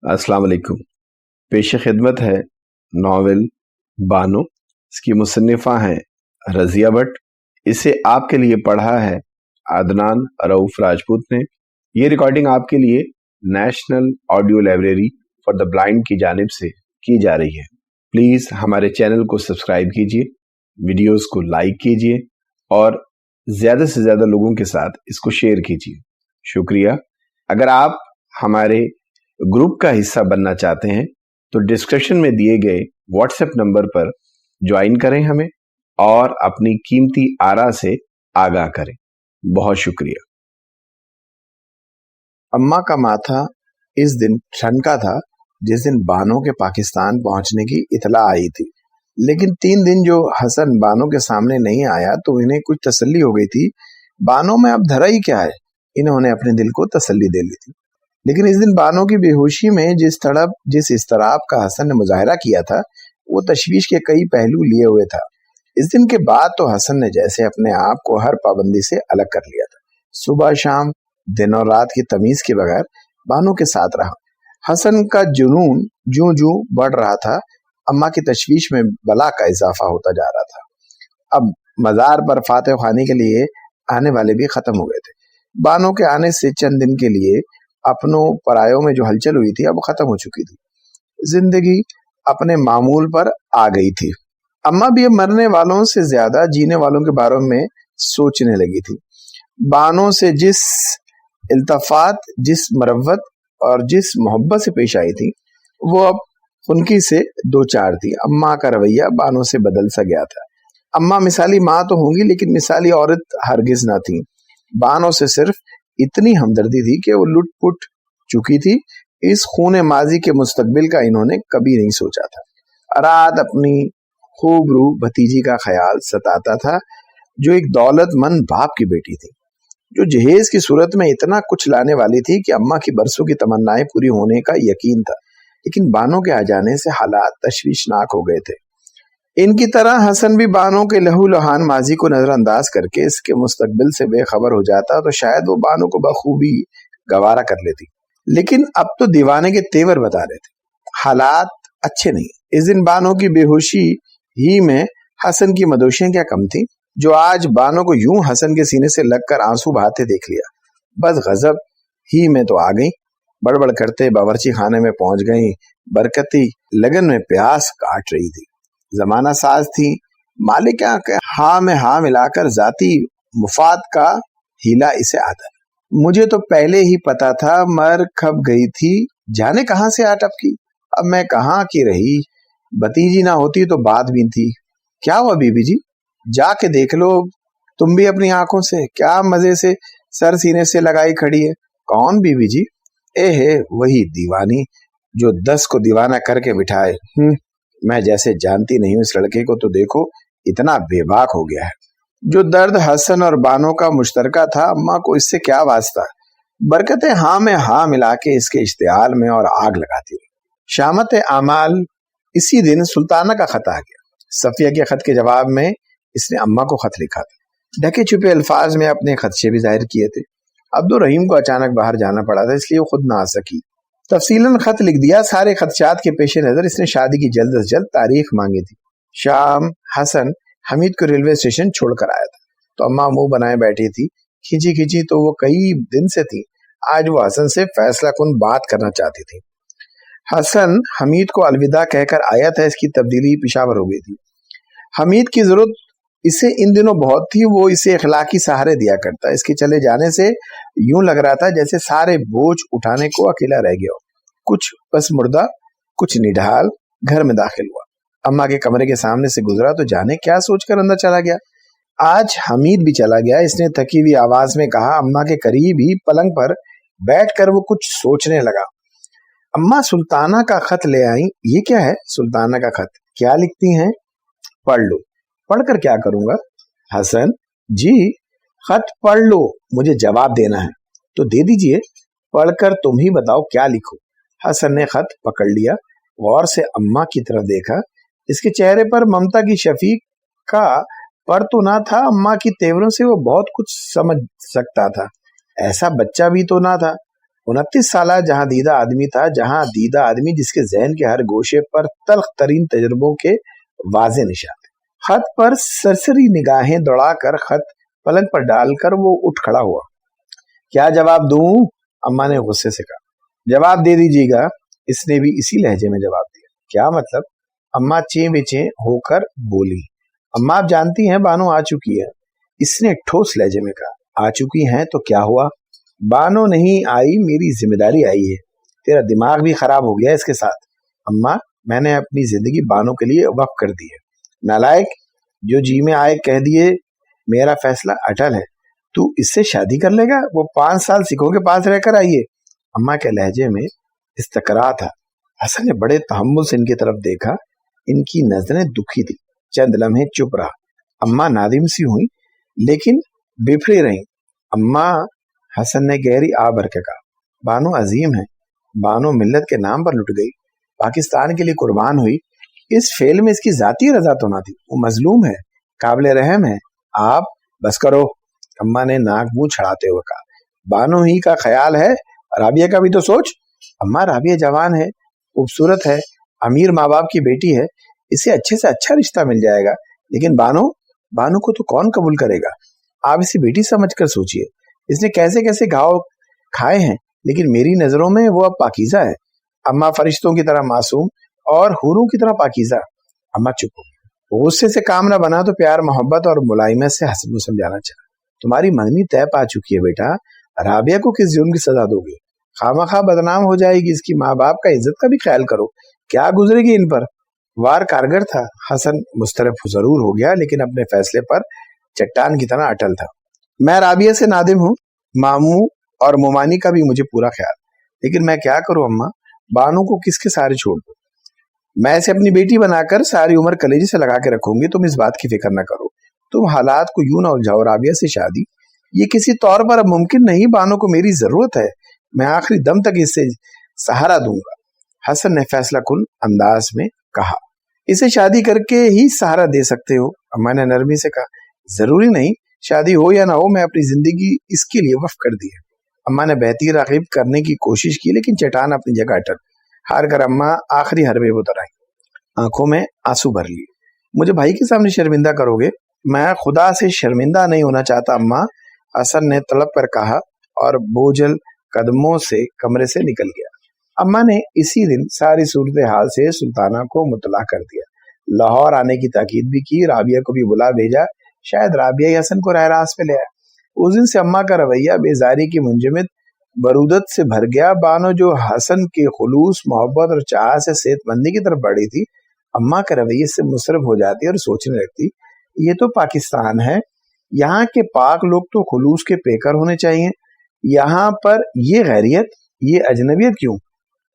अस्सलाम वालेकुम। पेश खिदमत है नावल बानो। इसकी मुसन्निफ़ा हैं रज़िया भट्ट। इसे आपके लिए पढ़ा है अदनान रऊफ राजपूत ने। ये रिकॉर्डिंग आपके लिए national audio library for the blind की जानिब से की जा रही है। प्लीज़ हमारे चैनल को सब्सक्राइब कीजिए, वीडियोस को लाइक कीजिए और ज़्यादा से ज़्यादा लोगों के साथ इसको शेयर कीजिए। शुक्रिया। अगर आप हमारे ग्रुप का हिस्सा बनना चाहते हैं तो डिस्क्रिप्शन में दिए गए व्हाट्सएप नंबर पर ज्वाइन करें हमें और अपनी कीमती आरा से आगाह करें। बहुत शुक्रिया। अम्मा का माथा इस दिन ठनका था जिस दिन बानो के पाकिस्तान पहुंचने की इतला आई थी, लेकिन 3 दिन जो हसन बानो के सामने नहीं आया तो इन्हें कुछ तसल्ली हो गई थी। बानो में अब धरा ही क्या है, इन्होंने अपने दिल को तसल्ली दे ली थी। लेकिन इस दिन बानो की बेहोशी में जिस तड़प जिस इस्तराब का हसन ने मुजाहरा किया था वो तशवीश के कई पहलू लिए हुए था। इस दिन के बाद तो हसन ने जैसे अपने आप को हर पाबंदी से अलग कर लिया था। सुबह शाम दिन और रात की तमीज के बगैर बानो के साथ रहा। हसन का जुनून जूं जूं बढ़ रहा था, अम्मा की तशवीश में बला का इजाफा होता जा रहा था। अब मजार पर फातिह खानी के लिए आने वाले भी खत्म हो गए थे। बानो के आने से चंद दिन के लिए अपनों परायों में जो हलचल हुई थी अब खत्म हो चुकी थी। जिंदगी अपने मामूल पर आ गई थी। अम्मा भी अब मरने वालों से ज्यादा जीने वालों के बारे में सोचने लगी थी। बानो से जिस इल्तफात, जिस मरवत और जिस मोहब्बत से पेश आई थी वो अब उनकी से दो चार थी। अम्मा का रवैया बानो से बदल सा गया था। अम्मा मिसाली माँ तो होंगी लेकिन मिसाली औरत हरगिज ना थी। बानो से सिर्फ इतनी हमदर्दी थी कि वो लुट पुट चुकी थी। इस खून माजी के मुस्तकबिल का इन्होंने कभी नहीं सोचा था। रात अपनी खूब रू भतीजी का ख्याल सताता था जो एक दौलतमंद बाप की बेटी थी, जो जहेज की सूरत में इतना कुछ लाने वाली थी कि अम्मा की बरसों की तमन्नाएं पूरी होने का यकीन था। लेकिन बानो के आ जाने से हालात तशवीशनाक हो गए थे। इनकी तरह हसन भी बानो के लहू लुहान माजी को नजरअंदाज करके इसके मुस्तकबिल से बेखबर हो जाता तो शायद वो बानो को बखूबी गवारा कर लेती। लेकिन अब तो दीवाने के तेवर बता रहे थे, हालात अच्छे नहीं। इस दिन बानो की बेहोशी ही में हसन की मदोशियां क्या कम थी, जो आज बानो को यूं हसन के सीने से लगकर आंसू बहाते देख लिया। बस गजब ही में तो आ गई, बड़बड़ करते बावर्ची खाने में पहुंच गई। बरकती लगन में प्यास काट रही थी। जमाना साज थी, मालिक क्या के हाँ में हाँ मिलाकर जाती मुफाद का हीला इसे आता। मुझे तो पहले ही पता था मर खप गई थी, जाने कहां से आ टपकी। अब मैं कहाँ की रही, भतीजी ना होती तो बात भी थी। क्या हुआ बीबी जी, जाके देख लो तुम भी अपनी आंखों से, क्या मजे से सर सीने से लगाई खड़ी है। कौन बीबी जी? ए है वही दीवानी जो 10 को दीवाना करके बिठाए। मैं जैसे जानती नहीं हूँ इस लड़के को, तो देखो इतना बेबाक हो गया है। जो दर्द हसन और बानो का मुश्तरका था, अम्मा को इससे क्या वास्ता। बरकतें हाँ में हाँ मिला के इसके इश्तिहाल में और आग लगाती रही। शामत आमाल इसी दिन सुल्ताना का खत आ गया। सफिया के खत के जवाब में इसने अम्मा को खत लिखा था। ढके छुपे अल्फाज में अपने खदशे भी जाहिर किए थे। अब्दुल रहीम को अचानक बाहर जाना पड़ा था, इसलिए वो खुद ना आ सकी। तफसीलन खत लिख दिया। सारे खदशात के पेश नजर इसने शादी की जल्द से जल्द तारीख मांगी थी। शाम हसन हमीद को रेलवे स्टेशन छोड़कर आया था तो अम्मा मुंह बनाए बैठी थी। खींची खींची तो वो कई दिन से थी। आज वो हसन से फैसला कुन बात करना चाहती थी। हसन हमीद को अलविदा कहकर आया था, इसकी तब्दीली पिशावर हो गई थी। हमीद की जरूरत इसे इन दिनों बहुत थी, वो इसे इखलाकी सहारे दिया करता। इसके चले जाने से यूं लग रहा था जैसे सारे बोझ उठाने को अकेला रह गया हो। कुछ बस मुर्दा, कुछ निढाल घर में दाखिल हुआ। अम्मा के कमरे के सामने से गुजरा तो जाने क्या सोचकर अंदर चला गया। आज हमीद भी चला गया। इसने थकी हुई आवाज में कहा। अम्मा के करीब ही पलंग पर बैठकर वो कुछ सोचने लगा। अम्मा सुल्ताना का खत ले आई। ये क्या है? सुल्ताना का खत? क्या लिखती हैं? पढ़ लो। पढ़कर क्या करूंगा? हसन जी खत पढ़ लो, मुझे जवाब देना है। तो दे दीजिए, पढ़कर तुम ही बताओ क्या लिखो। हसन ने खत पकड़ लिया, गौर से अम्मा की तरफ देखा। इसके चेहरे पर ममता की शफीक का पर तो ना था, अम्मा की तेवरों से वो बहुत कुछ समझ सकता था। ऐसा बच्चा भी तो ना था। 29 साला जहां दीदा आदमी था, जहां दीदा आदमी जिसके जहन के हर गोशे पर तल्ख तरीन तजुर्बों के वाजे निशान थे। खत पर सरसरी निगाहें दौड़ाकर खत पलंग पर डालकर वो उठ खड़ा हुआ। क्या जवाब दूं? अम्मा ने गुस्से से कहा। जवाब दे दीजिएगा। इसने भी इसी लहजे में जवाब दिया। क्या मतलब? अम्मा चें बेचें होकर बोली। अम्मा आप जानती हैं बानो आ चुकी है। इसने ठोस लहजे में कहा। आ चुकी हैं तो क्या हुआ? बानो नहीं आई, मेरी जिम्मेदारी आई है। तेरा दिमाग भी खराब हो गया इसके साथ। अम्मा मैंने अपनी जिंदगी बानो के लिए वक्फ कर दी है। नालायक, जो जी में आए कह दिए, मेरा फैसला अटल है। तू इससे शादी कर लेगा? वो 5 साल सिखों के पास रहकर आई है। अम्मा के लहजे में इस्तकरा था। हसन ने बड़े तहम्मुल से इनकी तरफ देखा। इनकी नजरें दुखी थी। चंद लम्हे चुप रहा। अम्मा नादिम सी हुई लेकिन बिफरी रही। अम्मा, हसन ने गहरी आ भर के कहा, बानो अजीम है। बानो मिल्लत के नाम पर लुट गई, पाकिस्तान के लिए कुर्बान हुई। इस फेल में इसकी जाती रजा तो ना थी। वो मजलूम है, काबिल रहम है। आप बस करो, अम्मा ने नाक मुंह छड़ाते हुए कहा। बानो ही का ख्याल है, राबिया का भी तो सोच। अम्मा राबिया जवान है, खूबसूरत है, अमीर माँ बाप की बेटी है, इसे अच्छे से अच्छा रिश्ता मिल जाएगा। लेकिन बानो को तो कौन कबूल करेगा? आप इसे बेटी समझकर सोचिए। इसने कैसे कैसे घाव खाए हैं, लेकिन मेरी नजरों में वो अब पाकीज़ा है। अम्मा फरिश्तों की तरह मासूम और हूरों की तरह पाकीज़ा। अम्मा चुप हो। गुस्से से काम ना बना तो प्यार मोहब्बत और मुलायमत से हसन को समझाना चाहा। तुम्हारी मंगनी तय पा चुकी है बेटा, राबिया को किस जुर्म की सजा दोगे? खामखा बदनाम हो जाएगी। इसकी माँ बाप का इज्जत का भी ख्याल करो। क्या गुजरेगी इन पर? वार कारगर था। हसन मुस्तरफ जरूर हो गया लेकिन अपने फैसले पर चट्टान की तरह अटल था। मैं राबिया से नादिम हूँ, मामू और मोमानी का भी मुझे पूरा ख्याल, लेकिन मैं क्या करूँ अम्मा? बानो को किसके सहारे छोड़ दूं? मैं इसे अपनी बेटी बनाकर सारी उम्र कलेजे से लगा के रखूंगी। तुम इस बात की फिक्र न करो। तुम हालात को यूं ना उलझाओ। राबिया से शादी ये किसी तौर पर अब मुमकिन नहीं। बानो को मेरी जरूरत है। मैं आखिरी दम तक इससे सहारा दूंगा। हसन ने फैसला कुन अंदाज में कहा। इसे शादी करके ही सहारा दे सकते हो, अम्मा ने नरमी से कहा। जरूरी नहीं, शादी हो या ना हो, मैं अपनी जिंदगी इसके लिए वक्फ कर दी है। अम्मा ने बहती राग़िब करने की कोशिश की लेकिन चट्टान अपनी जगह अटल। हार कर अम्मा आखिरी हरबे उतर आई। आंखों में आंसू भर लिए। मुझे भाई के सामने शर्मिंदा करोगे? मैं खुदा से शर्मिंदा नहीं होना चाहता अम्मा, हसन ने तड़प कर कहा और बोझल कदमों से कमरे से निकल गया। अम्मा ने इसी दिन सारी सूरत हाल से सुल्ताना को मुतला कर दिया। लाहौर आने की ताकीद भी की। राबिया को भी बुला भेजा। शायद राबिया ही हसन को राह रास्त पे ले आए। उस दिन से अम्मा का रवैया बेजारी की मुंजमद बरूदत से भर गया। बानो जो हसन के खुलूस मोहब्बत और चाह से सेहतमंदी की तरफ बढ़ी थी, अम्मा के रवैये से मुसरफ हो जाती और सोचने लगती, ये तो पाकिस्तान है, यहाँ के पाक लोग तो खुलूस के पेकर होने चाहिए। यहाँ पर ये गैरियत, ये अजनबियत क्यों?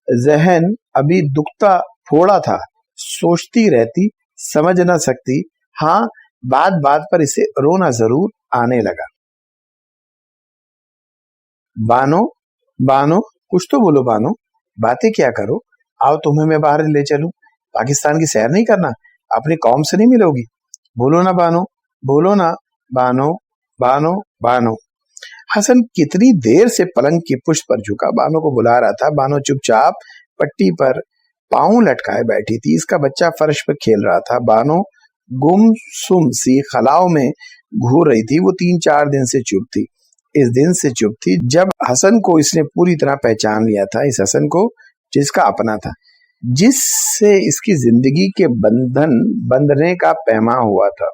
जहन अभी दुखता फोड़ा था। सोचती रहती, समझ ना सकती। हाँ, बात बात पर इसे रोना जरूर आने लगा। बानो, कुछ तो बोलो बानो। बातें क्या करो? आओ तुम्हें मैं बाहर ले चलूं। पाकिस्तान की सैर नहीं करना? अपनी कौम से नहीं मिलोगी? बोलो ना बानो, बोलो ना बानो, बानो, बानो। हसन कितनी देर से पलंग की पुष्ट पर झुका बानो को बुला रहा था। बानो चुपचाप पट्टी पर पांव लटकाए बैठी थी। इसका बच्चा फर्श पर खेल रहा था। बानो गुमसुम सी खलाओं में घूर रही थी। वो 3-4 दिन से चुप थी। इस दिन से चुप थी जब हसन को इसने पूरी तरह पहचान लिया था। इस हसन को जिसका अपना था, जिससे इसकी जिंदगी के बंधन बंधने का पैमा हुआ था,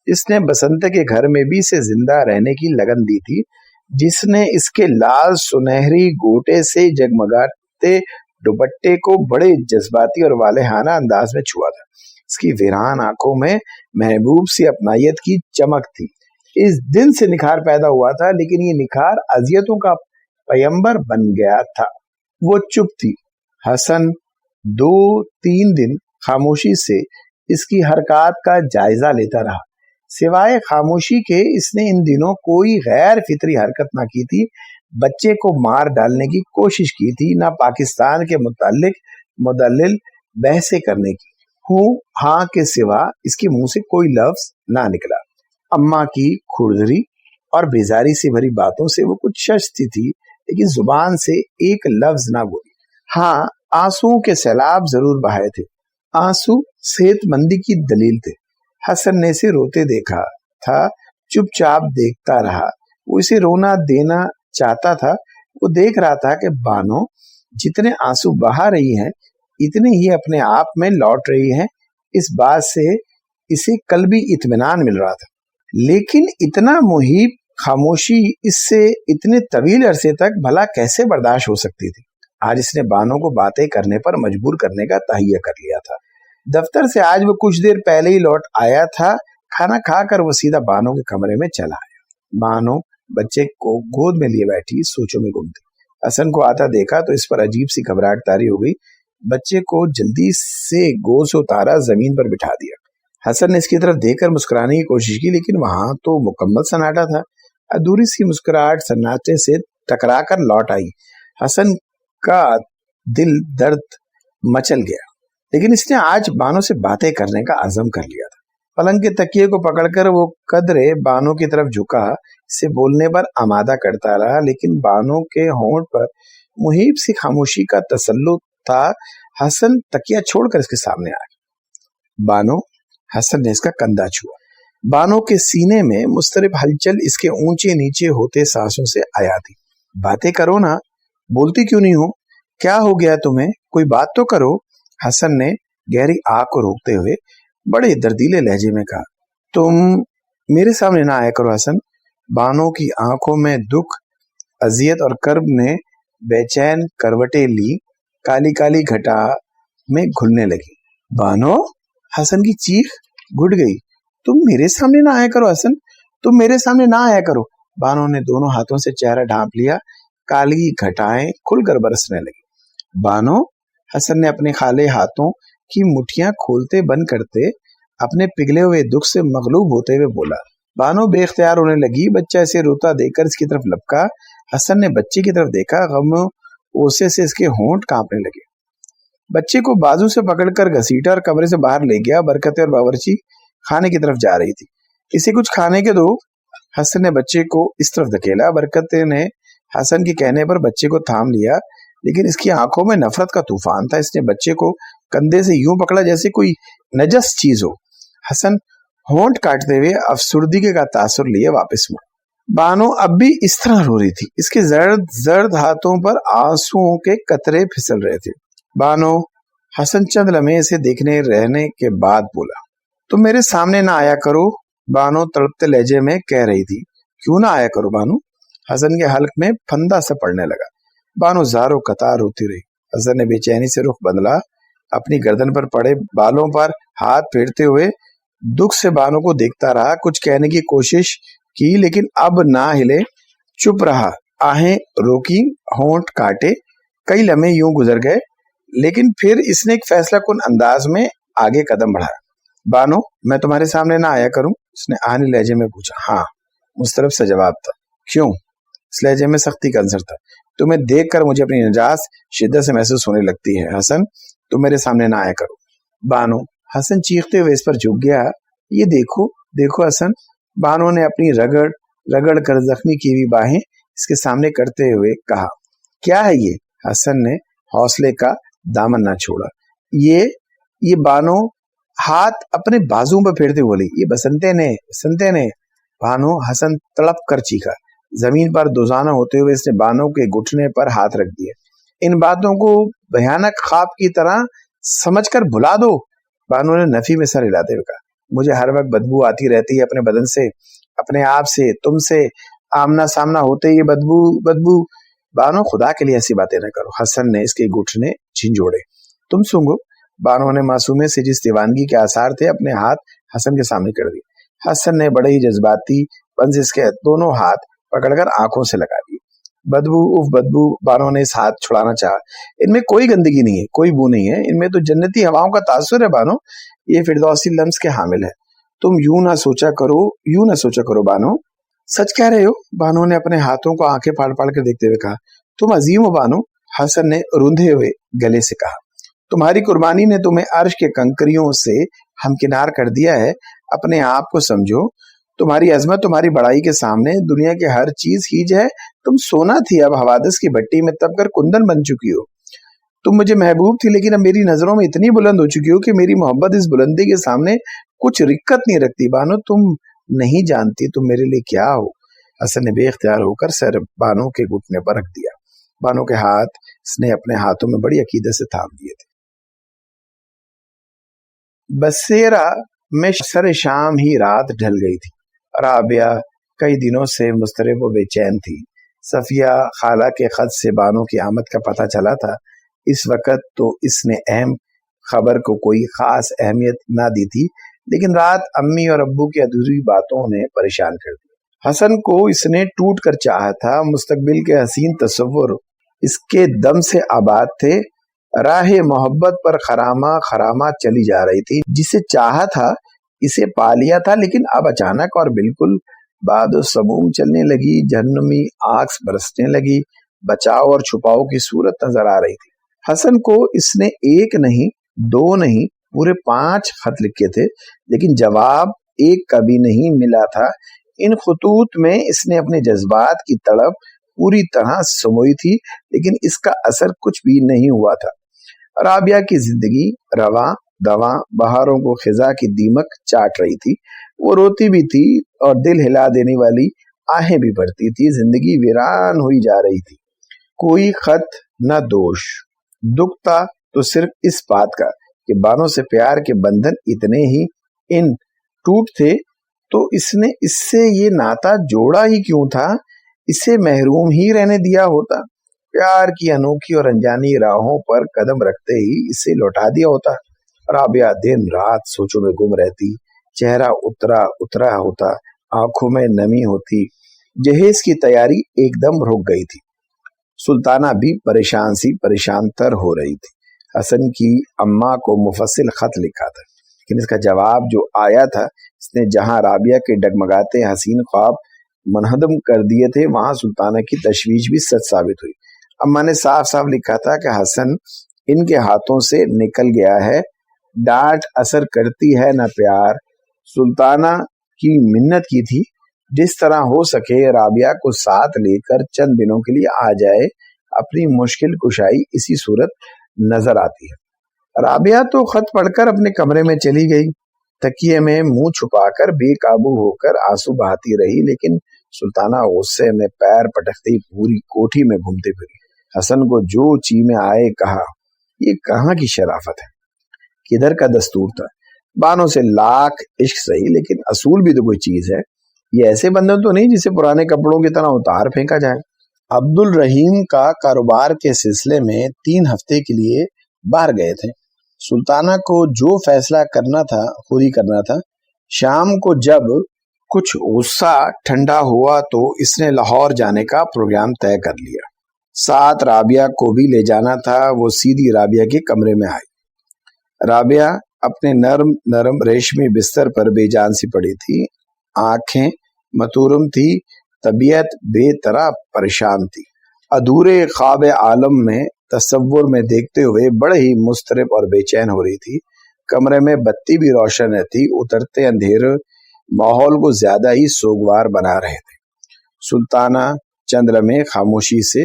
जिसने बसंत के घर में भी इसे जिंदा रहने की लगन दी थी, जिसने इसके लाल सुनहरी गोटे से जगमगाते दुपट्टे को बड़े जज्बाती और वालेहाना अंदाज में छुआ था। इसकी वीरान आंखों में महबूब सी अपनायत की चमक थी। इस दिन से निखार पैदा हुआ था, लेकिन ये निखार अजियतों का पैगंबर बन गया था। वो चुप थी। हसन 2-3 दिन खामोशी से इसकी हरकत का जायजा लेता रहा। सिवाय खामोशी के इसने इन दिनों कोई गैर फितरी हरकत ना की थी। बच्चे को मार डालने की कोशिश की थी, ना पाकिस्तान के मुतालिक मुदल्लिल बहसें करने की। हूँ हाँ के सिवा इसके मुंह से कोई लफ्ज ना निकला। अम्मा की खुरदरी और बेजारी से भरी बातों से वो कुछ शर्मती थी। لیکن زبان سے ایک لفظ نہ بولی. ہاں آنسوؤں کے سیلاب ضرور بہائے تھے. آنسو صحت مندی کی دلیل تھے. حسن نے اسے روتے دیکھا تھا, چپ چاپ دیکھتا رہا. وہ اسے رونا دینا چاہتا تھا. وہ دیکھ رہا تھا کہ بانو جتنے آنسو بہا رہی ہیں اتنے ہی اپنے آپ میں لوٹ رہی ہیں. اس بات سے اسے قلبی اطمینان مل رہا تھا. لیکن اتنا محیب خاموشی اس سے اتنے طویل عرصے تک بھلا کیسے برداشت ہو سکتی تھی؟ آج اس نے بانو کو باتیں کرنے پر مجبور کرنے کا تہیہ کر لیا تھا. دفتر سے آج وہ کچھ دیر پہلے ہی لوٹ آیا تھا. کھانا کھا کر وہ سیدھا بانو کے کمرے میں چلا آیا. بانو بچے کو گود میں لیے بیٹھی سوچوں میں گم تھی. حسن کو آتا دیکھا تو اس پر عجیب سی گھبراہٹ طاری ہو گئی. بچے کو جلدی سے گود سے اتارا, زمین پر بٹھا دیا. حسن نے اس کی طرف دیکھ کر مسکرانے کی کوشش کی, لیکن وہاں تو مکمل سناٹا تھا. ادھوری سی مسکراہٹ سناٹے سے ٹکرا کر لوٹ آئی. حسن کا دل درد مچل گیا, لیکن اس نے آج بانو سے باتیں کرنے کا عزم کر لیا تھا. پلنگ کے تکیے کو پکڑ کر وہ قدرے بانو کی طرف جھکا, اسے بولنے پر آمادہ کرتا رہا, لیکن بانو کے ہونٹ پر محیب سی خاموشی کا تسلط تھا. حسن تکیہ چھوڑ کر اس کے سامنے آ گیا. بانو. حسن نے اس کا کندھا چھوا. بانو کے سینے میں مضطرب ہلچل اس کے اونچے نیچے ہوتے سانسوں سے آیا تھی. باتیں کرو نا, بولتی کیوں نہیں ہو؟ کیا ہو گیا تمہیں؟ کوئی بات تو کرو. حسن نے گہری آہ کو روکتے ہوئے بڑے دردیلے لہجے میں کہا. تم میرے سامنے نہ آیا کرو حسن. بانو کی آنکھوں میں دکھ, اذیت اور کرب نے بے چین کروٹیں لی, کالی کالی گھٹا میں گھلنے لگی. بانو. حسن کی چیخ گھٹ گئی. تم میرے سامنے نہ آیا کرو حسن, تم میرے سامنے نہ آیا کرو. بانو نے دونوں ہاتھوں سے چہرہ ڈھانپ لیا. کالی گھٹائیں کھل کر برسنے لگی. بانو. حسن نے اپنے خالے ہاتھوں کی مٹھیاں کھولتے بند کرتے اپنے پگھلے ہوئے دکھ سے مغلوب ہوتے ہوئے بولا. بانو بے اختیار ہونے لگی. بچہ اسے روتا دیکھ کر اس کی طرف لپکا. حسن نے بچے کی طرف دیکھا. غم غصے سے اس کے ہونٹ کانپنے لگے. بچے کو بازو سے پکڑ کر گھسیٹا اور کمرے سے باہر لے گیا. برکتیں اور باورچی کھانے کی طرف جا رہی تھی. اسے کچھ کھانے کے دو. حسن نے بچے کو اس طرف دھکیلا. برکتیں نے حسن کے کہنے پر بچے کو تھام لیا, لیکن اس کی آنکھوں میں نفرت کا طوفان تھا. اس نے بچے کو کندھے سے یوں پکڑا جیسے کوئی نجس چیز ہو. حسن ہونٹ کاٹتے ہوئے افسردگی کا تاثر لیے واپس مڑا. بانو اب بھی اس طرح رو رہی تھی. اس کے زرد زرد ہاتھوں پر آنسوؤں کے قطرے پھسل رہے تھے. بانو. حسن چند لمحے اسے دیکھنے رہنے کے بعد بولا. تم میرے سامنے نہ آیا کرو. بانو تڑپتے لہجے میں کہہ رہی تھی. کیوں نہ آیا کرو بانو؟ حسن کے حلق میں پھندا سا پڑنے لگا. بانو زاروں قطار ہوتی رہی. حسن نے بے چینی سے رخ بدلا. اپنی گردن پر پڑے بالوں پر ہاتھ پھیرتے ہوئے دکھ سے بانو کو دیکھتا رہا. کچھ کہنے کی کوشش کی, لیکن اب نہ ہلے. چپ رہا. آہیں روکی, ہونٹ کاٹے. کئی لمحے یوں گزر گئے, لیکن پھر اس نے ایک فیصلہ کن انداز میں آگے قدم بڑھایا. بانو, میں تمہارے سامنے نہ آیا کروں؟ اس نے آہنی لہجے میں پوچھا. ہاں. مسترب سا جواب تھا. کیوں؟ اس لہجے میں سختی کا عنصر تھا. تمہیں دیکھ کر مجھے اپنی نجات شدت سے محسوس ہونے لگتی ہے. حسن, تم میرے سامنے نہ آیا کرو. بانو. حسن چیختے ہوئے اس پر جھک گیا. یہ دیکھو دیکھو حسن. بانو نے اپنی رگڑ رگڑ کر زخمی کی ہوئی باہیں اس کے سامنے کرتے ہوئے کہا. کیا ہے یہ؟ حسن نے حوصلے کا دامن نہ چھوڑا. یہ بانو ہاتھ اپنے بازو پر پھیرتے بولی. یہ بسنتے نے. بانو. حسن تڑپ کر چیخا. زمین پر دوزانہ ہوتے ہوئے اس نے بانو کے گھٹنے پر ہاتھ رکھ دیے. ان باتوں کو بھیانک خواب کی طرح سمجھ کر بھلا دو. بانو نے نفی میں سر ہلاتے ہوئے کہا. مجھے ہر وقت بدبو آتی رہتی ہے اپنے بدن سے, اپنے آپ سے, تم سے. آمنا سامنا ہوتے ہی بدبو. بانو, خدا کے لیے ایسی باتیں نہ کرو. حسن نے اس کے گھٹنے جھنجھوڑے. تم سنگو. بانو نے معصومے سے جس دیوانگی کے آثار تھے اپنے ہاتھ حسن کے سامنے کر دیے. حسن نے بڑے ہی جذباتی پن سے اس کے دونوں ہاتھ پکڑ کر آنکھوں سے لگا دیے. بدبو, اف بدبو. بانو نے اس ہاتھ چھڑانا چاہا. ان میں کوئی گندگی نہیں ہے, کوئی بو نہیں ہے. ان میں تو جنتی ہواؤں کا تاثر ہے بانو. یہ فردوسی لمس کے حامل ہے. تم یوں نہ سوچا کرو بانو. سچ کہہ رہے ہو. بانو نے اپنے ہاتھوں کو آنکھیں پھاڑ پھاڑ کر دیکھتے ہوئے کہا. تم عظیم ہو بانو. حسن نے روندھے ہوئے گلے سے کہا. تمہاری قربانی نے تمہیں عرش کے کنکریوں سے ہمکنار کر دیا ہے. اپنے آپ کو سمجھو. تمہاری عظمت تمہاری بڑائی کے سامنے دنیا کی ہر چیز ہیج ہے. تم سونا تھی، اب حوادث کی بھٹی میں تب کر کندن بن چکی ہو. تم مجھے محبوب تھی، لیکن اب میری نظروں میں اتنی بلند ہو چکی ہو کہ میری محبت اس بلندی کے سامنے کچھ رکت نہیں رکھتی. بانو تم نہیں جانتی تم میرے لیے کیا ہو. حسن نے بے اختیار ہو کر سر بانو کے گھٹنے پر رکھ دیا. بانو کے ہاتھ اس نے اپنے ہاتھوں میں بڑی عقیدت سے تھام دیے تھے. بصیرہ میں سر شام ہی رات ڈھل گئی تھی. رابعہ کئی دنوں سے مضطرب و بے چین تھی. صفیہ خالہ کے خط سے بانو کی آمد کا پتہ چلا تھا. اس وقت تو اس نے اہم خبر کو کوئی خاص اہمیت نہ دی تھی، لیکن رات امی اور ابو کی ادھوری باتوں نے پریشان کر دی. حسن کو اس نے ٹوٹ کر چاہا تھا. مستقبل کے حسین تصور اس کے دم سے آباد تھے. راہ محبت پر خرامہ چلی جا رہی تھی. جسے چاہا تھا اسے پا لیا تھا، لیکن اب اچانک اور بالکل باد و سموم چلنے لگی. جہنمی آگ برسنے لگی. بچاؤ اور چھپاؤ کی صورت نظر آ رہی تھی. حسن کو اس نے ایک نہیں، دو نہیں، پورے 5 خط لکھے تھے، لیکن جواب ایک کا بھی نہیں ملا تھا. ان خطوط میں اس نے اپنے جذبات کی تڑپ پوری طرح سموئی تھی، لیکن اس کا اثر کچھ بھی نہیں ہوا تھا. رابعہ کی زندگی رواں دواں بہاروں کو خزاں کی دیمک چاٹ رہی تھی. وہ روتی بھی تھی اور دل ہلا دینے والی آہیں بھی بھرتی تھی. زندگی ویران ہوئی جا رہی تھی. کوئی خط نہ دوش. دکھ تھا تو صرف اس بات کا کہ بانو سے پیار کے بندھن اتنے ہی ان ٹوٹ تھے، تو اس نے اس سے یہ ناتا جوڑا ہی کیوں تھا؟ اسے محروم ہی رہنے دیا ہوتا. پیار کی انوکھی اور انجانی راہوں پر قدم رکھتے ہی اسے لوٹا دیا ہوتا. رابعہ دن رات سوچوں میں گم رہتی. چہرہ اترا ہوتا، آنکھوں میں نمی ہوتی. جہیز کی تیاری ایک دم رک گئی تھی. سلطانہ بھی پریشان تر ہو رہی تھی. حسن کی اماں کو مفصل خط لکھا تھا، لیکن اس کا جواب جو آیا تھا، اس نے جہاں رابعہ کے ڈگمگاتے حسین خواب منہدم کر دیے تھے، وہاں سلطانہ کی تشویش بھی سچ ثابت ہوئی. اماں نے صاف صاف لکھا تھا کہ حسن ان کے ہاتھوں سے نکل گیا ہے. ڈانٹ اثر کرتی ہے نہ پیار. سلطانہ کی منت کی تھی جس طرح ہو سکے رابعہ کو ساتھ لے کر چند دنوں کے لیے آ جائے. اپنی مشکل کشائی اسی صورت نظر آتی ہے. رابعہ تو خط پڑھ کر اپنے کمرے میں چلی گئی. تکیے میں منہ چھپا کر بے قابو ہو کر آنسو بہاتی رہی، لیکن سلطانہ غصے میں پیر پٹکتی پوری کوٹھی میں گھومتے پھری. حسن کو جو چی میں آئے کہا. یہ کہاں کی شرافت ہے، کدھر کا دستور تھا؟ بانوں سے لاکھ عشق سہی، لیکن اصول بھی تو کوئی چیز ہے. یہ ایسے بندے تو نہیں جسے پرانے کپڑوں کی طرح اتار پھینکا جائے. عبد الرحیم کا کاروبار کے سلسلے میں 3 ہفتے کے لیے باہر گئے تھے. سلطانہ کو جو فیصلہ کرنا تھا خود ہی کرنا تھا. شام کو جب کچھ غصہ ٹھنڈا ہوا تو اس نے لاہور جانے کا پروگرام طے کر لیا. ساتھ رابعہ کو بھی لے جانا تھا. وہ سیدھی رابعہ کے کمرے میں آئی. رابعہ اپنے نرم ریشمی بستر پر بے جان سی پڑی تھی. آنکھیں متورم تھی، طبیعت بے طرح پریشان تھی. ادھورے خواب عالم میں تصور میں دیکھتے ہوئے بڑے ہی مضطرب اور بے چین ہو رہی تھی. کمرے میں بتی بھی روشن تھی. اترتے اندھیرے ماحول کو زیادہ ہی سوگوار بنا رہے تھے. سلطانہ چند لمحے خاموشی سے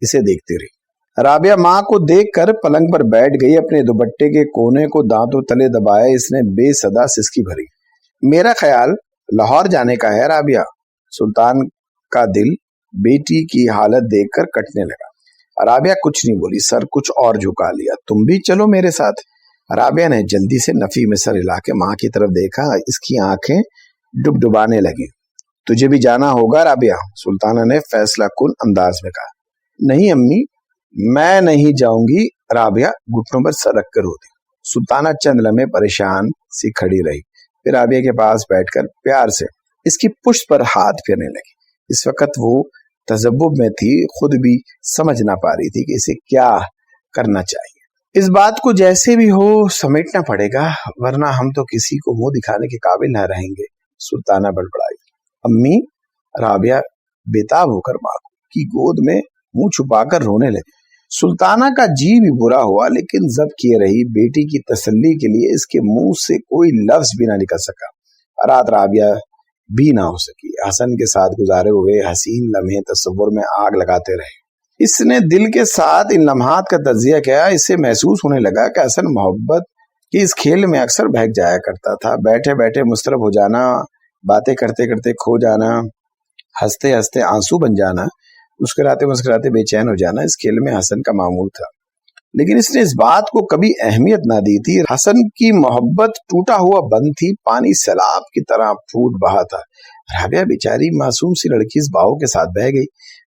اسے دیکھتی رہی. رابعہ ماں کو دیکھ کر پلنگ پر بیٹھ گئی. اپنے دوپٹے کے کونے کو دانتوں تلے دبائے اس نے بے صدا سسکی بھری. میرا خیال لاہور جانے کا ہے رابعہ. سلطان کا دل بیٹی کی حالت دیکھ کر کٹنے لگا. رابعہ کچھ نہیں بولی، سر کچھ اور جھکا لیا. تم بھی چلو میرے ساتھ. رابعہ نے جلدی سے نفی میں سر ہلا کے ماں کی طرف دیکھا. اس کی آنکھیں ڈبڈبانے لگی. تجھے بھی جانا ہوگا رابعہ، سلطانہ نے فیصلہ کن انداز میں کہا. نہیں امی، میں نہیں جاؤں گی. رابعہ گھٹنوں پر سر رکھ کر روتی. سلطانہ چند لمحے پریشان سی کھڑی رہی، پھر رابعہ کے پاس بیٹھ کر پیار سے اس کی پشت پر ہاتھ پھیرنے لگی. اس وقت وہ تذبذب میں تھی، خود بھی سمجھ نہ پا رہی تھی کہ اسے کیا کرنا چاہیے. اس بات کو جیسے بھی ہو سمیٹنا پڑے گا، ورنہ ہم تو کسی کو منہ دکھانے کے قابل نہ رہیں گے. سلطانہ بڑبڑائی. امی. رابعہ بےتاب ہو کر ماں کی گود میں منہ چھپا کر رونے لگی. سلطانہ کا جی بھی برا ہوا، لیکن ضبط کیے رہی. بیٹی کی تسلی کے لیے اس کے منہ سے کوئی لفظ بھی نہ نکل سکا. رات رابعہ بھی نہ ہو سکی. حسن کے ساتھ گزارے ہوئے حسین لمحے تصور میں آگ لگاتے رہے. اس نے دل کے ساتھ ان لمحات کا تجزیہ کیا. اس سے محسوس ہونے لگا کہ حسن محبت کے اس کھیل میں اکثر بہک جایا کرتا تھا. بیٹھے بیٹھے مضطرب ہو جانا، باتیں کرتے کرتے کھو جانا، ہنستے ہنستے آنسو بن جانا، مسکراتے مسکراتے بے چین ہو جانا اس کھیل میں حسن کا معمول تھا. لیکن اس نے اس بات کو کبھی اہمیت نہ دی تھی. حسن کی محبت ٹوٹا ہوا بند تھی، پانی سیلاب کی طرح پھوٹ بہا تھا. رابعہ بیچاری معصوم سی لڑکی اس بہاؤ کے ساتھ بہہ گئی.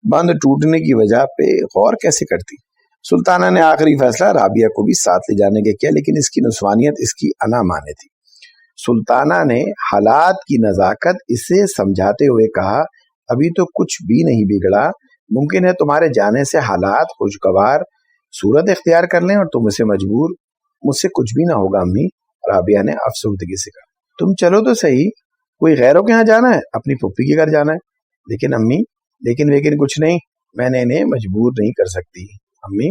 بند ٹوٹنے کی وجہ پہ غور کیسے کرتی؟ سلطانہ نے آخری فیصلہ رابعہ کو بھی ساتھ لے جانے کا کیا، لیکن اس کی نسوانیت اس کی انا مانے تھی. سلطانہ نے حالات کی نزاکت اسے سمجھاتے ہوئے کہا، ابھی تو کچھ بھی نہیں بگڑا، ممکن ہے تمہارے جانے سے حالات خوشگوار صورت اختیار کر لیں اور تم اسے مجھ سے کچھ بھی نہ ہوگا امی. رابعہ نے افسردگی سے کہا، تم چلو تو صحیح، کوئی غیروں کے یہاں جانا ہے؟ اپنی پھپھی کے گھر جانا ہے. لیکن امی، لیکن کچھ نہیں، میں نے انہیں مجبور نہیں کر سکتی. امی،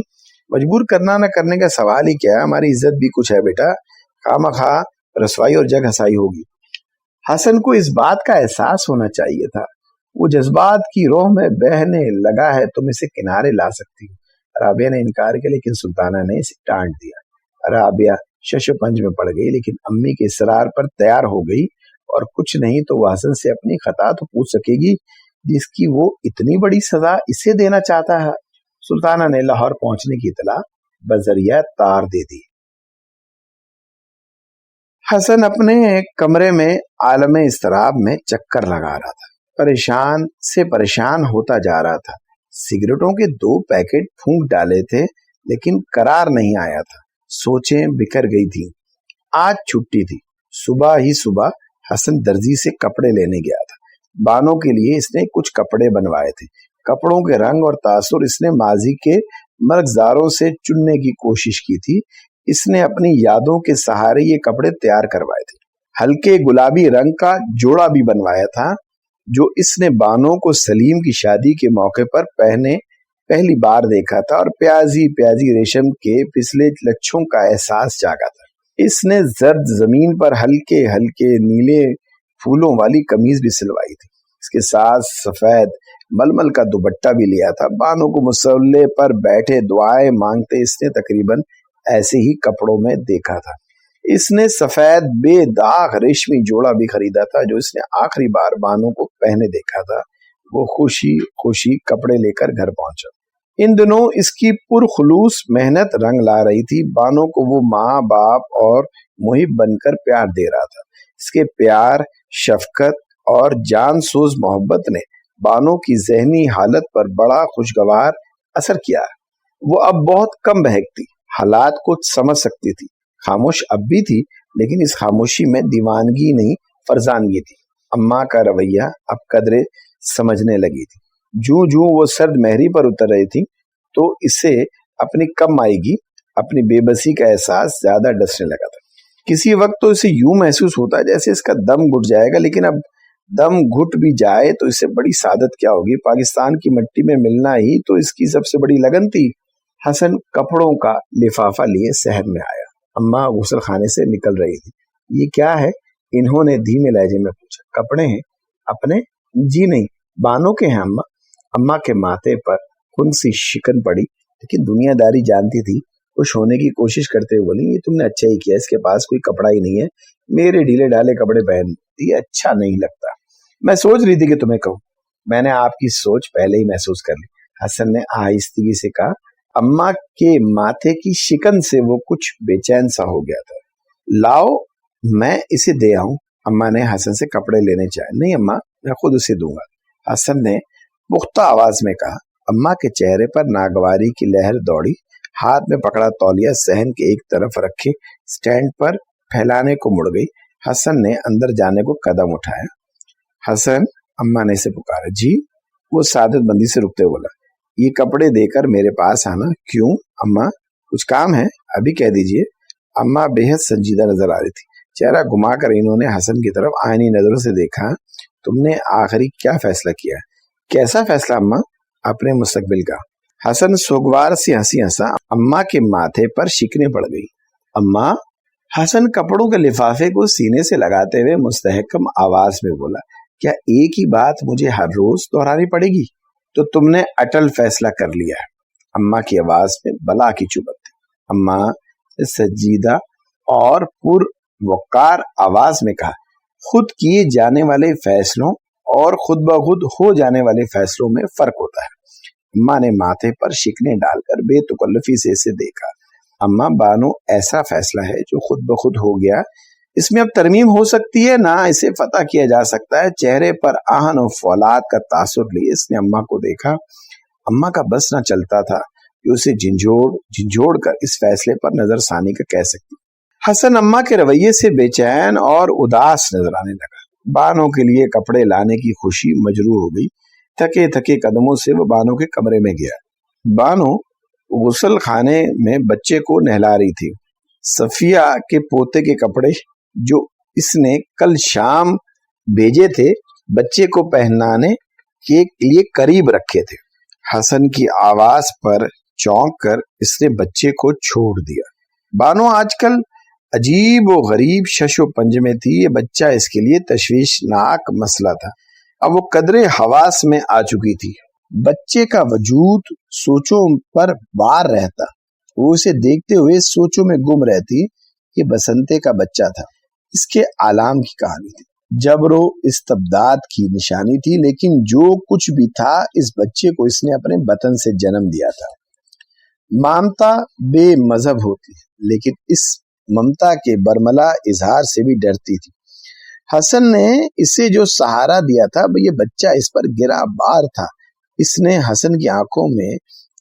مجبور کرنا نہ کرنے کا سوال ہی کیا، ہماری عزت بھی کچھ ہے بیٹا، خواہ رسوائی اور جگ ہسائی ہوگی. حسن کو اس بات کا احساس ہونا چاہیے تھا. وہ جذبات کی روح میں بہنے لگا ہے، تم اسے کنارے لا سکتی ہو. رابعہ نے انکار کیا، لیکن سلطانہ نے اسے ڈانٹ دیا. رابعہ شش و پنج میں پڑ گئی، لیکن امی کے اصرار پر تیار ہو گئی، اور کچھ نہیں تو وہ حسن سے اپنی خطا تو پوچھ سکے گی جس کی وہ اتنی بڑی سزا اسے دینا چاہتا ہے. سلطانہ نے لاہور پہنچنے کی اطلاع بذریعہ تار دے دی. حسن اپنے کمرے میں عالم اضطراب میں چکر لگا رہا تھا، پریشان سے پریشان ہوتا جا رہا تھا. سگریٹوں کے 2 پیکٹ پھونک ڈالے تھے، لیکن قرار نہیں آیا تھا. سوچیں بکھر گئی تھی. آج چھٹی تھی. صبح حسن درزی سے کپڑے لینے گیا تھا. بانوں کے لیے اس نے کچھ کپڑے بنوائے تھے. کپڑوں کے رنگ اور تاثر اس نے ماضی کے مرغزاروں سے چننے کی کوشش کی تھی. اس نے اپنی یادوں کے سہارے یہ کپڑے تیار کروائے تھے. ہلکے گلابی رنگ کا جوڑا بھی بنوایا تھا جو اس نے بانوں کو سلیم کی شادی کے موقع پر پہلی بار دیکھا تھا، اور پیازی ریشم کے پسلے لچھوں کا احساس جاگا تھا. اس نے زرد زمین پر ہلکے نیلے پھولوں والی قمیض بھی سلوائی تھی. اس کے ساتھ سفید ململ کا دوپٹہ بھی لیا تھا. بانوں کو مصلے پر بیٹھے دعائیں مانگتے اس نے تقریباً ایسے ہی کپڑوں میں دیکھا تھا. اس نے سفید بے داغ ریشمی جوڑا بھی خریدا تھا جو اس نے آخری بار بانوں کو پہنے دیکھا تھا. وہ خوشی کپڑے لے کر گھر پہنچا. ان دنوں اس کی پرخلوص محنت رنگ لا رہی تھی. بانوں کو وہ ماں باپ اور محب بن کر پیار دے رہا تھا. اس کے پیار، شفقت اور جان سوز محبت نے بانوں کی ذہنی حالت پر بڑا خوشگوار اثر کیا. وہ اب بہت کم بہکتی، حالات کو سمجھ سکتی تھی. خاموش اب بھی تھی، لیکن اس خاموشی میں دیوانگی نہیں، فرزانگی تھی. اماں کا رویہ اب قدرے سمجھنے لگی تھی. جوں وہ سرد مہری پر اتر رہی تھی تو اسے اپنی کم آئے گی، اپنی بے بسی کا احساس زیادہ ڈسنے لگا تھا. کسی وقت تو اسے یوں محسوس ہوتا جیسے اس کا دم گھٹ جائے گا، لیکن اب دم گھٹ بھی جائے تو اسے بڑی سعادت کیا ہوگی. پاکستان کی مٹی میں ملنا ہی تو اس کی سب سے بڑی لگن تھی. حسن کپڑوں کا لفافہ لیے صحن میں آیا. اماں غسل خانے سے نکل رہی تھی. یہ کیا ہے؟ انہوں نے دھیمے لہجے میں پوچھا. کپڑے ہیں اپنے؟ جی نہیں، بانوں کے ہیں اماں. اماں کے ماتھے پر خون سی شکن پڑی، لیکن دنیا داری جانتی تھی. خوش ہونے کی کوشش کرتے ہوئے بولی، یہ تم نے اچھا ہی کیا، اس کے پاس کوئی کپڑا ہی نہیں ہے. میرے ڈھیلے ڈھالے کپڑے پہنتی اچھا نہیں لگتا. میں سوچ رہی تھی کہ تمہیں کہوں. میں نے آپ کی سوچ پہلے ہی محسوس کر لی، حسن نے آہستگی سے کہا. اماں کے ماتھے کی شکن سے وہ کچھ بے چین سا ہو گیا تھا. لاؤ میں اسے دے آؤں. اماں نے حسن سے کپڑے لینے چاہے. نہیں اماں، میں خود اسے دوں گا، حسن نے پختہ آواز میں کہا. اماں کے چہرے پر ناگواری کی لہر دوڑی. ہاتھ میں پکڑا تولیہ صحن کے ایک طرف رکھے سٹینڈ پر پھیلانے کو مڑ گئی. حسن نے اندر جانے کو قدم اٹھایا. حسن، اماں نے اسے پکارا. جی، وہ سعادت بندی سے رکتے بولا. یہ کپڑے دے کر میرے پاس آنا. کیوں اماں، کچھ کام ہے؟ ابھی کہہ دیجئے. اماں بے حد سنجیدہ نظر آ رہی تھی. چہرہ گھما کر انہوں نے حسن کی طرف آئینی نظروں سے دیکھا. تم نے آخری کیا فیصلہ کیا؟ کیسا فیصلہ اماں؟ اپنے مستقبل کا. حسن سوگوار سی ہنسی ہنسا. اماں کے ماتھے پر شکنیں پڑ گئی. اماں، حسن کپڑوں کے لفافے کو سینے سے لگاتے ہوئے مستحکم آواز میں بولا. क्या एक ही बात मुझे हर रोज दोहरानी पड़ेगी? तो तुमने अटल फैसला कर लिया है। अम्मा की आवाज में बला की चुभन थी। अम्मा ने संजीदा और पुरवकार आवाज में कहा, खुद किए जाने वाले फैसलों और खुद ब खुद हो जाने वाले फैसलों में फर्क होता है। अम्मा ने माथे पर शिकने डालकर बेतकल्लुफी से इसे देखा। अम्मा, बानो ऐसा फैसला है जो खुद ब खुद हो गया, इसमें अब तरमीम हो सकती है, ना इसे फतह किया जा सकता है। चेहरे पर आहन और फौलाद का तासुर लिए इसने अम्मा को देखा। अम्मा का बस न चलता था कि उसे झिझोड़ कर इस फैसले पर नजरसानी का कह सकती। हसन अम्मा के रवैये से बेचैन और उदास नजर आने लगा। बानो के लिए कपड़े लाने की खुशी मजरूह हो गई। थके थके कदमों से वो बानो के कमरे में गया। बानो गुसल खाने में बच्चे को नहला रही थी। सफिया के पोते के कपड़े जो इसने कल शाम भेजे थे बच्चे को पहनाने के लिए करीब रखे थे। हसन की आवाज पर चौंक कर इसने बच्चे को छोड़ दिया। बानो आजकल अजीब व गरीब शशो पंज में थी। ये बच्चा इसके लिए तशवीशनाक मसला था। अब वो कदरे हवास में आ चुकी थी। बच्चे का वजूद सोचों पर बार रहता। वो उसे देखते हुए सोचों में गुम रहती। ये बसंते का बच्चा था। इसके आलाम की कहानी थी, जबरो इस्तबदाद की निशानी थी, लेकिन जो कुछ भी था इस बच्चे को इसने अपने वतन से जन्म दिया था। ममता बेमजहब होती, लेकिन इस ममता के बरमला इजहार से भी डरती थी। हसन ने इसे जो सहारा दिया था ये बच्चा इस पर गिरा बार था। इसने हसन की आंखों में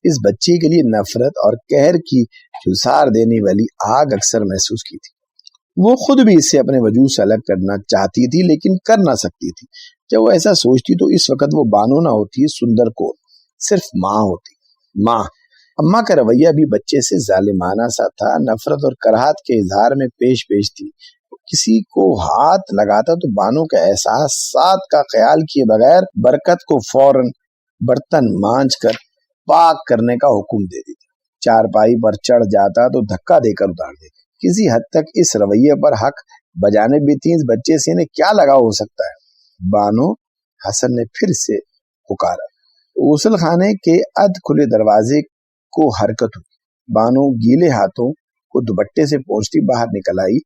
इस बच्चे के लिए नफरत और कहर की झुलसार देने वाली आग अक्सर महसूस की थी। वो खुद भी इससे अपने वजूद से अलग करना चाहती थी, लेकिन कर ना सकती थी। जब वो ऐसा सोचती तो इस वक्त वो बानो ना होती, सुंदर को सिर्फ माँ होती। माँ। अम्मा का रवैया भी बच्चे से जालिमाना सा था। नफरत और कराहत के इजहार में पेश थी। किसी को हाथ लगाता तो बानो के एहसासात का ख्याल किए बगैर बरकत को फौरन बर्तन मांझ कर पाक करने का हुक्म दे देती। चारपाई पर चढ़ जाता तो धक्का देकर उतार देती। किसी हद तक इस रवैये पर हक बजाने भी थी। इस बच्चे से इन्हें क्या लगाव हो सकता है? बानो, हसन ने फिर से पुकारा। गुसल खाने के अध खुले दरवाजे को हरकत हुई। बानो गीले हाथों को दुपट्टे से पोंछती बाहर निकल आई।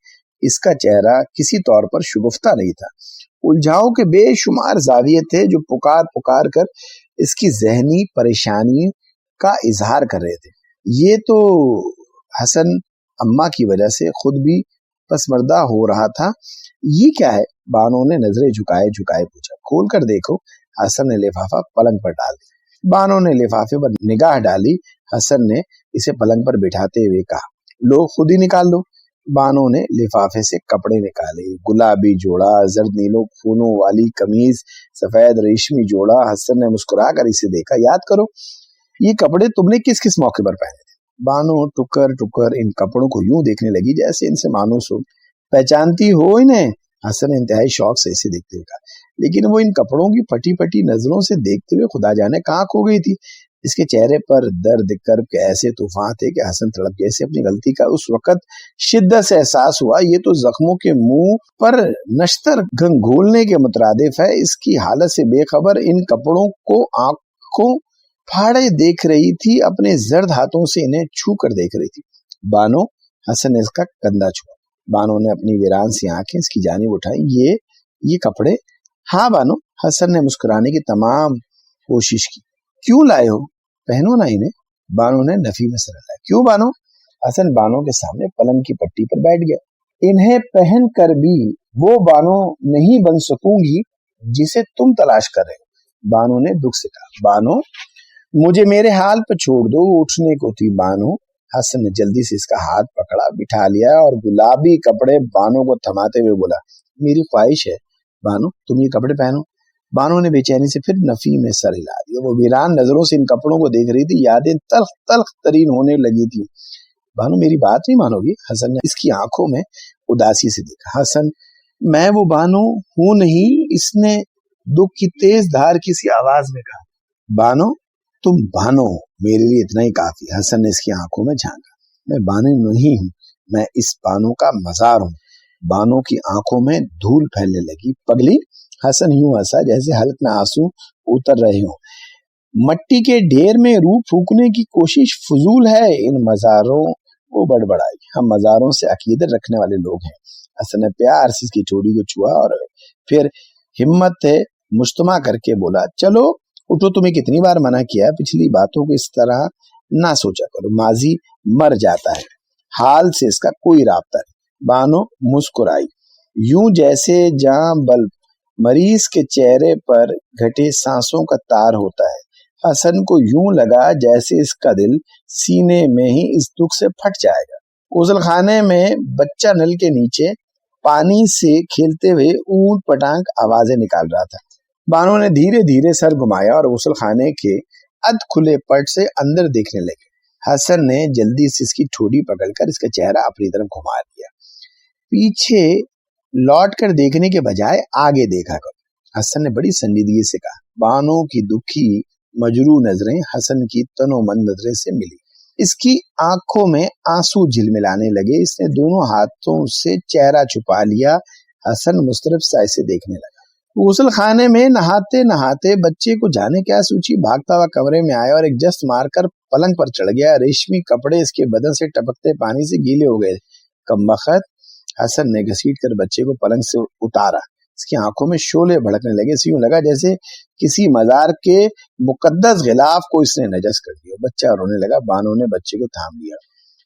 इसका चेहरा किसी तौर पर शुगुफ्ता नहीं था। उलझाओं के बेशुमार जाविये थे जो पुकार पुकार कर इसकी जहनी परेशानी का इजहार कर रहे थे। ये तो हसन अम्मा की वजह से खुद भी पसमर्दा हो रहा था। ये क्या है? बानो ने नजरें झुकाए झुकाए पूछा। खोल कर देखो। हसन ने लिफाफा पलंग पर डाल दिया। बानो ने लिफाफे पर निगाह डाली। हसन ने इसे पलंग पर बिठाते हुए कहा, लो खुद ही निकाल लो। बानो ने लिफाफे से कपड़े निकाले। गुलाबी जोड़ा, जर्द नीलो फूलों वाली कमीज, सफेद रेशमी जोड़ा। हसन ने मुस्कुरा कर इसे देखा। याद करो, ये कपड़े तुमने किस किस मौके पर पहने थे? बानो टुकर टुकर इन कपड़ों को यूं देखने लगी जैसे इनसे मानूस हो। पहचानती हो इन्हें? हसन ने इंतहाई शौक से इसे देखते हुए कहा। लेकिन वो इन कपड़ों की फटी फटी नजरों से देखते हुए खुदा जाने कहाँ खो गई थी। इसके चेहरे पर दर्द कर्ब के ऐसे तूफान थे कि हसन तड़प गया। इसे अपनी गलती का उस वक्त शिद्दत से एहसास हुआ। ये तो जख्मों के मुंह पर नश्तर घोलने के मुतरादिफ है। इसकी हालत से बेखबर इन कपड़ों को आंखों फाड़े देख रही थी। अपने जर्द हाथों से इन्हें छू कर देख रही थी। बानो, हसन ने इसका कंधा छुआ। बानो ने अपनी वीरान सी आंखें इसकी जानिब उठाई। ये कपड़े? हाँ बानो। हसन ने मुस्कुराने की तमाम कोशिश की। क्यों लाए हो? पहनो ना इन्हें। बानो ने नफी में सर हिलाया। क्यों बानो? हसन बानो के सामने पलंग की पट्टी पर बैठ गया। इन्हें पहन कर भी वो बानो नहीं बन सकूंगी जिसे तुम तलाश कर रहे हो। बानो ने दुख से कहा। बानो, मुझे मेरे हाल पर छोड़ दो। उठने को थी बानो। हसन ने जल्दी से इसका हाथ पकड़ा, बिठा लिया और गुलाबी कपड़े बानो को थमाते हुए बोला, मेरी ख्वाहिश है बानो, तुम ये कपड़े पहनो। बानो ने बेचैनी से फिर नफी में सर हिला दिया। वो वीरान नजरों से इन कपड़ों को देख रही थी। यादें तल्ख तल्ख तरीन होने लगी थी। बानो, मेरी बात नहीं मानोगी? हसन ने इसकी आंखों में उदासी से देखा। हसन, मैं वो बानो हूं नहीं, इसने दुख की तेज धार किसी आवाज में कहा। बानो, तुम बानो हो, मेरे लिए इतना ही काफी। हसन ने इसकी आंखों में झांका। मैं बानो नहीं हूं, मैं इस बानो का मजार हूं। बानो की आंखों में धूल फैलने लगी। पगली, हसन यूं हंसा जैसे हल्क में आंसू उतर रहे हों। मट्टी के ढेर में रूह फूकने की कोशिश फजूल है, इन मज़ारों को बड़बड़ाई, हम मज़ारों से अकीदत रखने वाले लोग हैं। हसन ने प्यार से इसकी ठोड़ी को छुआ और फिर हिम्मत मुश्तमा करके बोला, चलो उठो, तुम्हें कितनी बार मना किया, पिछली बातों को इस तरह ना सोचा करो, माजी मर जाता है, हाल से इसका कोई राब्ता नहीं। बानो मुस्कुराई, यूं जैसे जहां बल मरीज के चेहरे पर घटे सांसों का तार होता है। हसन को यूं लगा जैसे इसका दिल सीने में ही इस दुख से फट जाएगा। गुसल खाने में बच्चा नल के नीचे पानी से खेलते हुए ऊट पटांग आवाजें निकाल रहा था। बानो ने धीरे धीरे सर घुमाया और गुसल खाने के अध खुले पट से अंदर देखने लगे। हसन ने जल्दी से इसकी ठोड़ी पकड़कर इसका चेहरा अपनी तरफ घुमा दिया। पीछे लौट कर देखने के बजाय आगे देखा करो, हसन ने बड़ी संजीदगी से कहा। बानो की दुखी मजरू नजरें हसन की तनोमन नजरें से मिली। इसकी आंखों में आंसू झिलमिलाने लगे। इसने दोनों हाथों से चेहरा छुपा लिया। हसन मुस्तरफ सा इसे देखने लगा। गुसल खाने में नहाते नहाते बच्चे को जाने क्या सूची भागता हुआ कमरे में आया और एक जस्त मारकर पलंग पर चढ़ गया। रेशमी कपड़े इसके बदन से टपकते पानी से गीले हो गए। कमबख्त, हसन ने घसीट कर बच्चे को पलंग से उतारा। इसकी आंखों में शोले भड़कने लगे। इसे यूं लगा जैसे किसी मजार के मुकद्दस गिलाफ को इसने नजस कर दिया। बच्चा रोने लगा। बानो ने बच्चे को थाम लिया।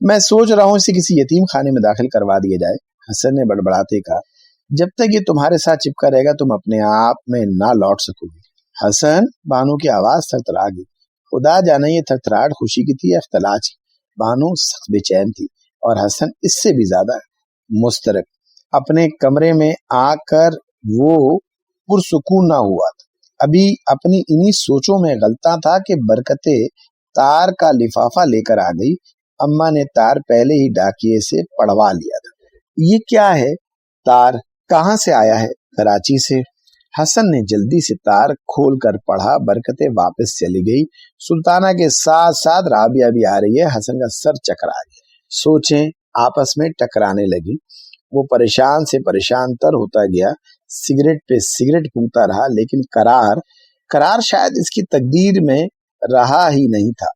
मैं सोच रहा हूं इसे किसी यतीम खाने में दाखिल करवा दिया जाए, हसन ने बड़बड़ाते कहा। जब तक ये तुम्हारे साथ चिपका रहेगा तुम अपने आप में ना लौट सकोगी। हसन, बानो की आवाज थरथरा गई। खुदा जाने ये थरथराहट खुशी की थी या इख्तलाज की। बानो सख्त बेचैन थी और हसन इससे भी ज्यादा मुस्तरब। अपने कमरे में आकर वो पुरसुकून ना हुआ था। अभी अपनी इन्हीं सोचों में गलता था कि बरकते तार का लिफाफा लेकर आ गई। अम्मा ने तार पहले ही डाकिए से पढ़वा लिया था। ये क्या है? तार कहाँ से आया है? कराची से। हसन ने जल्दी से तार खोल कर पढ़ा। बरकते वापस चली गई। सुल्ताना के साथ साथ राबिया भी आ रही है। हसन का सर चकरा गया। सोचें आपस में टकराने लगी। वो परेशान से परेशान तर होता गया। सिगरेट पे सिगरेट फूंकता रहा, लेकिन करार शायद इसकी तकदीर में रहा ही नहीं था।